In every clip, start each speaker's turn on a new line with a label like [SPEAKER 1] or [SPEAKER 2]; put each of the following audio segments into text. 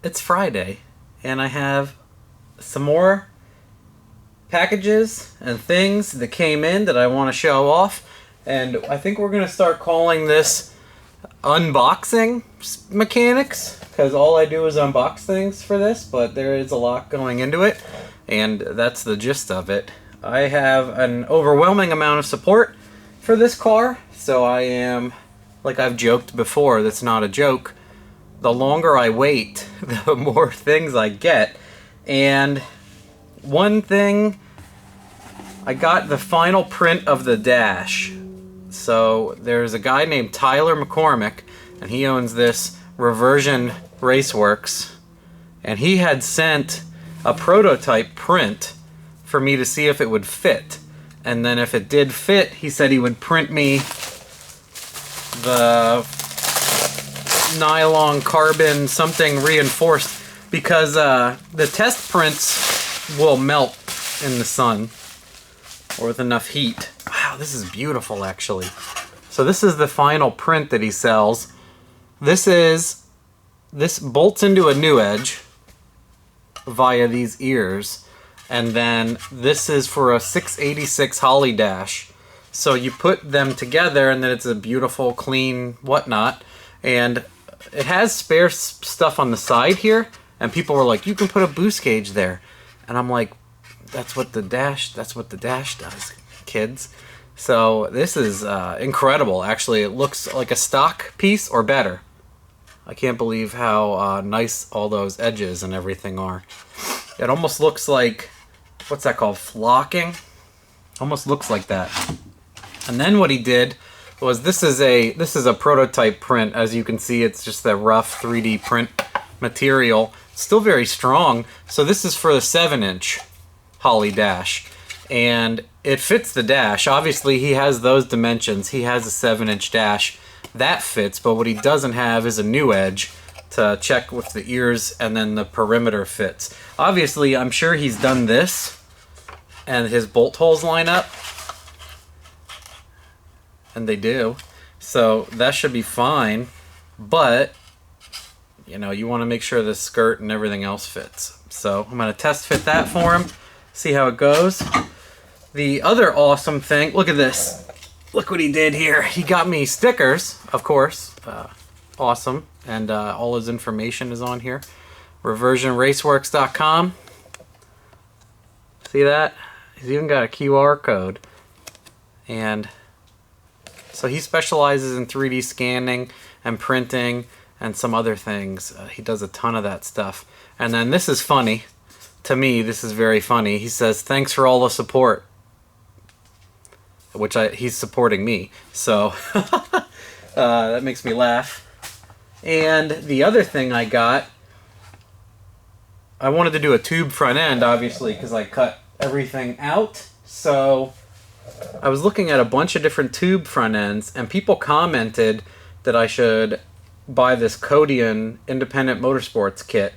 [SPEAKER 1] it's Friday, and I have some more packages and things that came in that I want to show off, and I think we're going to start calling this unboxing mechanics, because all I do is unbox things for this, but there is a lot going into it, and that's the gist of it. I have an overwhelming amount of support for this car, so I am, like I've joked before, that's not a joke, the longer I wait, the more things I get. And one thing, I got the final print of the dash. So there's a guy named Tyler McCormick, and he owns this Reversion Raceworks, and he had sent a prototype print for me to see if it would fit. And then if it did fit, he said he would print me the nylon carbon something reinforced, because the test prints will melt in the sun or with enough heat. Wow, this is beautiful actually. So this is the final print that he sells. This bolts into a new edge via these ears, and then this is for a 686 Holly dash. So you put them together and then it's a beautiful clean whatnot. And it has spare stuff on the side here, and people were like, you can put a boost gauge there. And I'm like, that's what the dash does, kids. So this is incredible. Actually, it looks like a stock piece or better. I can't believe how nice all those edges and everything are. It almost looks like, what's that called, flocking? Almost looks like that. And then what he did was, this is a prototype print. As you can see, it's just that rough 3D print material. It's still very strong. So this is for the 7-inch Holly dash, and it fits the dash. Obviously he has those dimensions. He has a 7-inch dash that fits, but what he doesn't have is a new edge to check with the ears, and then the perimeter fits. Obviously I'm sure he's done this and his bolt holes line up, and they do, so that should be fine. But you know, you want to make sure the skirt and everything else fits. So I'm going to test fit that for him, see how it goes. The other awesome thing, look at this. Look what he did here. He got me stickers, of course. Awesome. And all his information is on here. ReversionRaceworks.com. See that? He's even got a QR code. And so he specializes in 3D scanning and printing and some other things. He does a ton of that stuff. And then this is funny. To me, this is very funny. He says, thanks for all the support. Which he's supporting me. So that makes me laugh. And the other thing I got, I wanted to do a tube front end, obviously, because I cut everything out. So I was looking at a bunch of different tube front ends, and people commented that I should buy this Codion Independent Motorsports kit.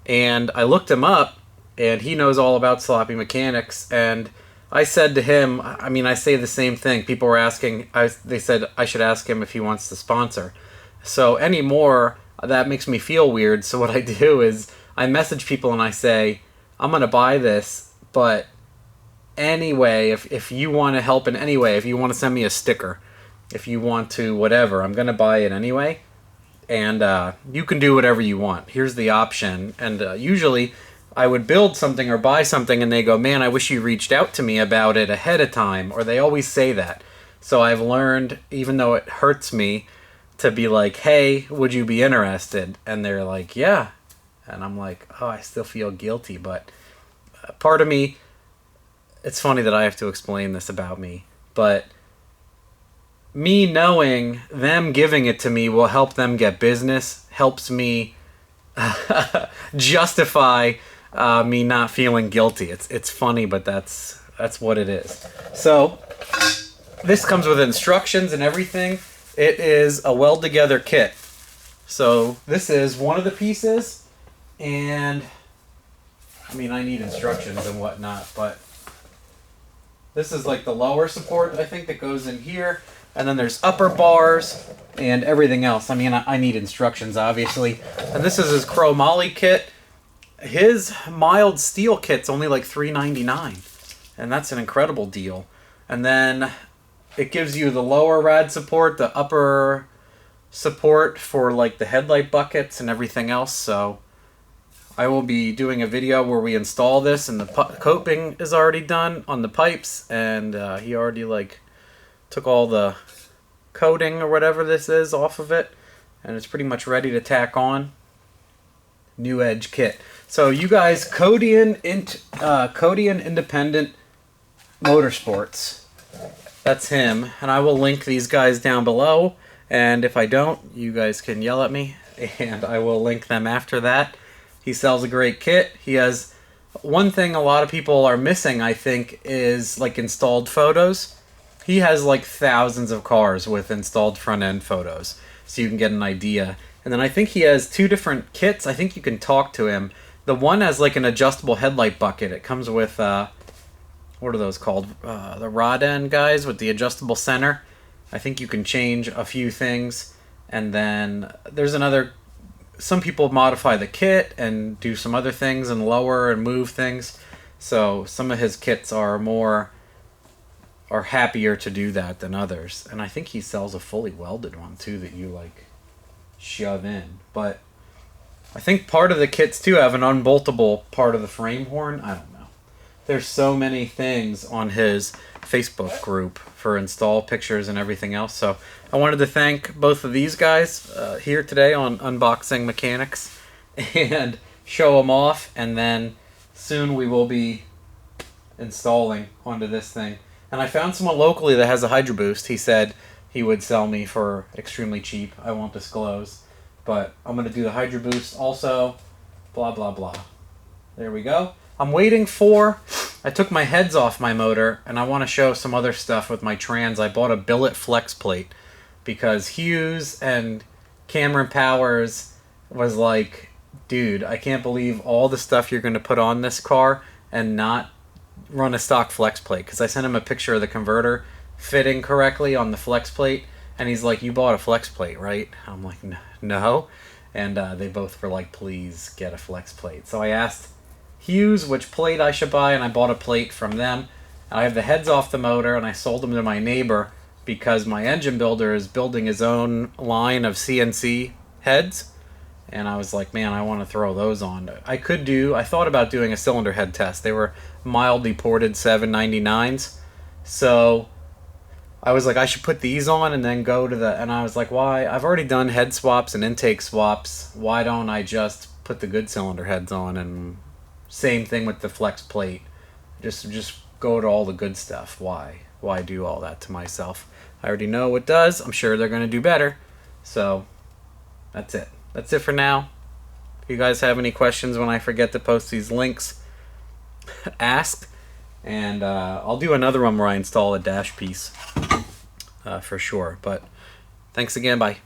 [SPEAKER 1] And I looked him up, and he knows all about sloppy mechanics. And I said to him, I mean, I say the same thing. People were asking, they said I should ask him if he wants to sponsor. So anymore, that makes me feel weird. So what I do is I message people and I say, I'm going to buy this, but anyway, if you want to help in any way, if you want to send me a sticker, if you want to whatever, I'm going to buy it anyway. And you can do whatever you want. Here's the option. And usually I would build something or buy something and they go, man, I wish you reached out to me about it ahead of time. Or they always say that. So I've learned, even though it hurts me, to be like, hey, would you be interested? And they're like, yeah. And I'm like, oh, I still feel guilty. But part of me, it's funny that I have to explain this about me, but me knowing them giving it to me will help them get business, helps me justify me not feeling guilty. It's funny, but that's what it is. So this comes with instructions and everything. It is a weld together kit. So this is one of the pieces, and I mean, I need instructions and whatnot, but this is like the lower support, I think, that goes in here. And then there's upper bars and everything else. I mean, I need instructions, obviously. And this is his Chromoly Kit. His mild steel kit's only like $3.99. And that's an incredible deal. And then it gives you the lower rad support, the upper support for like the headlight buckets and everything else. So I will be doing a video where we install this, and the coping is already done on the pipes, and he already like took all the coating or whatever this is off of it, and it's pretty much ready to tack on. New Edge kit. So you guys, Codion Independent Motorsports. That's him, and I will link these guys down below, and if I don't, you guys can yell at me, and I will link them after that. He sells a great kit. He has one thing a lot of people are missing, I think, is like installed photos. He has like thousands of cars with installed front end photos, so you can get an idea. And then I think he has two different kits. I think you can talk to him. The one has like an adjustable headlight bucket. It comes with what are those called? The rod end guys with the adjustable center. I think you can change a few things. And then there's another, some people modify the kit and do some other things and lower and move things. So some of his kits are happier to do that than others. And I think he sells a fully welded one too that you like shove in. But I think part of the kits too have an unboltable part of the frame horn. I don't know. There's so many things on his Facebook group for install pictures and everything else. So I wanted to thank both of these guys here today on Unboxing Mechanics and show them off. And then soon we will be installing onto this thing. And I found someone locally that has a Hydro Boost. He said he would sell me for extremely cheap. I won't disclose. But I'm going to do the Hydro Boost also. Blah, blah, blah. There we go. I'm waiting for... I took my heads off my motor, and I want to show some other stuff with my trans. I bought a Billet flex plate because Hughes and Cameron Powers was like, dude, I can't believe all the stuff you're going to put on this car and not run a stock flex plate. Because I sent him a picture of the converter fitting correctly on the flex plate, and he's like, you bought a flex plate, right? I'm like, no. And they both were like, please get a flex plate. So I asked Hughes which plate I should buy, and I bought a plate from them. I have the heads off the motor, and I sold them to my neighbor because my engine builder is building his own line of CNC heads. And I was like, man, I want to throw those on. I thought about doing a cylinder head test. They were mildly ported 799s. So I was like, I should put these on and then go to and I was like, why? I've already done head swaps and intake swaps. Why don't I just put the good cylinder heads on? And same thing with the flex plate. Just go to all the good stuff. Why do all that to myself? I already know what does. I'm sure they're going to do better. So that's it. That's it for now. If you guys have any questions when I forget to post these links, ask. And I'll do another one where I install a dash piece for sure. But thanks again. Bye.